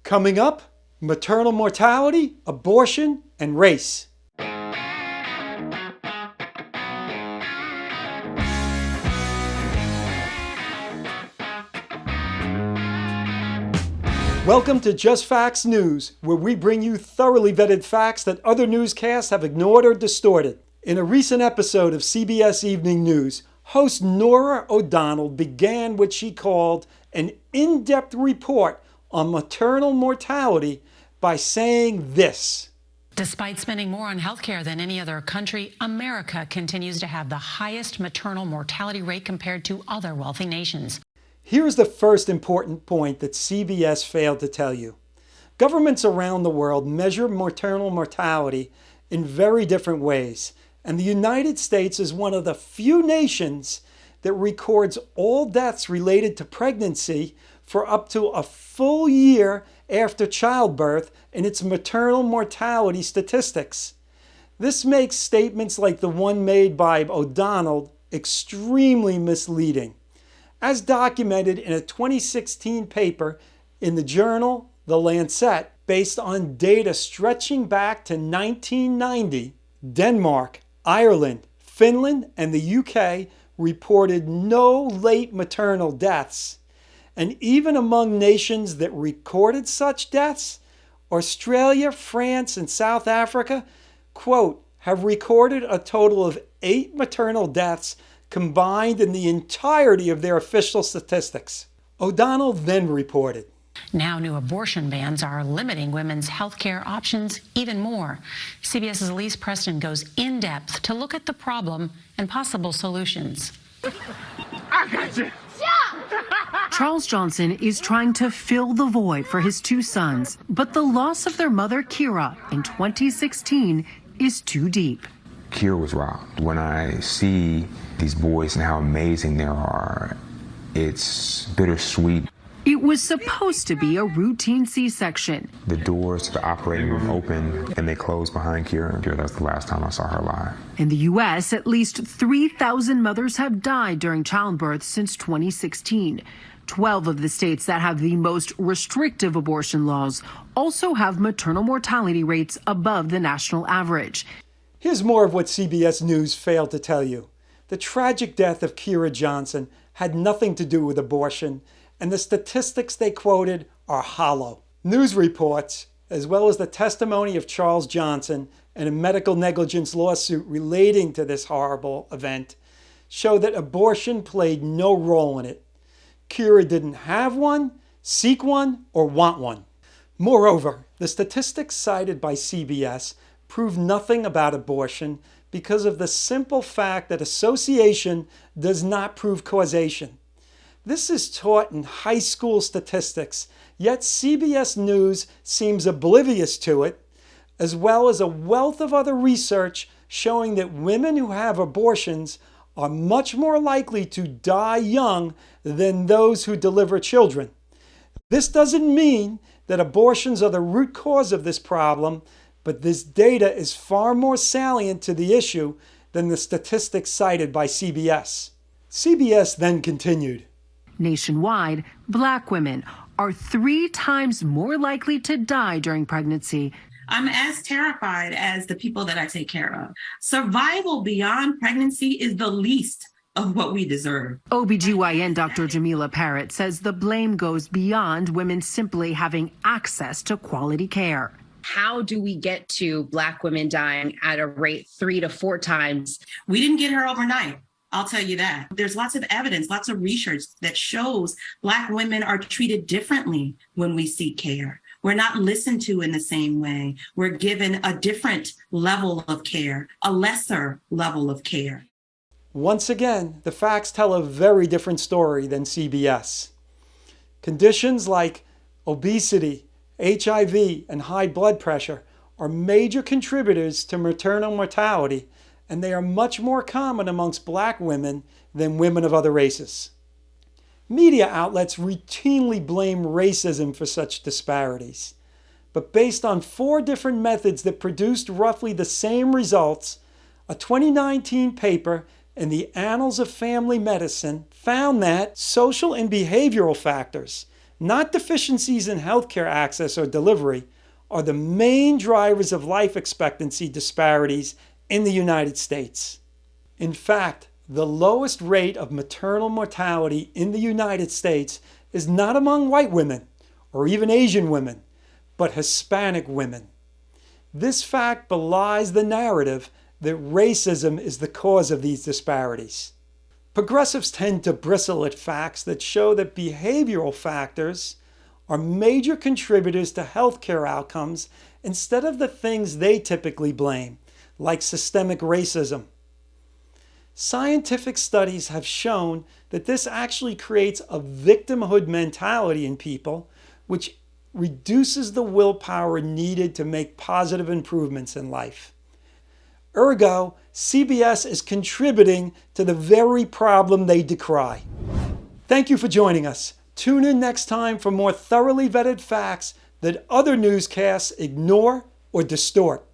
Coming up, maternal mortality, abortion, and race. Welcome to Just Facts News, where we bring you thoroughly vetted facts that other newscasts have ignored or distorted. In a recent episode of CBS Evening News, host Norah O'Donnell began what she called an in-depth report on maternal mortality by saying this. Despite spending more on healthcare than any other country, America continues to have the highest maternal mortality rate compared to other wealthy nations. Here's the first important point that CBS failed to tell you. Governments around the world measure maternal mortality in very different ways, and the United States is one of the few nations that records all deaths related to pregnancy for up to a full year after childbirth in its maternal mortality statistics. This makes statements like the one made by O'Donnell extremely misleading. As documented in a 2016 paper in the journal The Lancet, based on data stretching back to 1990, Denmark, Ireland, Finland, and the UK reported no late maternal deaths. And even among nations that recorded such deaths, Australia, France, and South Africa, quote, have recorded a total of 8 maternal deaths combined in the entirety of their official statistics. O'Donnell then reported, Now new abortion bans are limiting women's health care options even more. CBS's Elise Preston goes in depth to look at the problem and possible solutions. I got you. Charles Johnson is trying to fill the void for his 2 sons, but the loss of their mother, Kira, in 2016 is too deep. Kira was robbed. When I see these boys and how amazing they are, it's bittersweet. It was supposed to be a routine C-section. The doors to the operating room opened and they closed behind Kira. That was the last time I saw her alive. In the U.S., at least 3,000 mothers have died during childbirth since 2016. 12 of the states that have the most restrictive abortion laws also have maternal mortality rates above the national average. Here's more of what CBS News failed to tell you. The tragic death of Kira Johnson had nothing to do with abortion, and the statistics they quoted are hollow. News reports, as well as the testimony of Charles Johnson in a medical negligence lawsuit relating to this horrible event, show that abortion played no role in it. Kira didn't have one, seek one, or want one. Moreover, the statistics cited by CBS prove nothing about abortion because of the simple fact that association does not prove causation. This is taught in high school statistics, yet CBS News seems oblivious to it, as well as a wealth of other research showing that women who have abortions are much more likely to die young than those who deliver children. This doesn't mean that abortions are the root cause of this problem, but this data is far more salient to the issue than the statistics cited by CBS. CBS then continued. Nationwide, Black women are 3 times more likely to die during pregnancy. I'm as terrified as the people that I take care of. Survival beyond pregnancy is the least of what we deserve. OBGYN Dr. Jamila Parrott says the blame goes beyond women simply having access to quality care. How do we get to Black women dying at a rate 3 to 4 times? We didn't get her overnight. I'll tell you that. There's lots of evidence, lots of research that shows Black women are treated differently when we seek care. We're not listened to in the same way. We're given a different level of care, a lesser level of care. Once again, the facts tell a very different story than CBS. Conditions like obesity, HIV, and high blood pressure are major contributors to maternal mortality, and they are much more common amongst Black women than women of other races. Media outlets routinely blame racism for such disparities, but based on 4 different methods that produced roughly the same results, a 2019 paper in the Annals of Family Medicine found that social and behavioral factors, not deficiencies in healthcare access or delivery, are the main drivers of life expectancy disparities in the United States. In fact, the lowest rate of maternal mortality in the United States is not among white women or even Asian women, but Hispanic women. This fact belies the narrative that racism is the cause of these disparities. Progressives tend to bristle at facts that show that behavioral factors are major contributors to healthcare outcomes instead of the things they typically blame, like systemic racism. Scientific studies have shown that this actually creates a victimhood mentality in people, which reduces the willpower needed to make positive improvements in life. Ergo, CBS is contributing to the very problem they decry. Thank you for joining us. Tune in next time for more thoroughly vetted facts that other newscasts ignore or distort.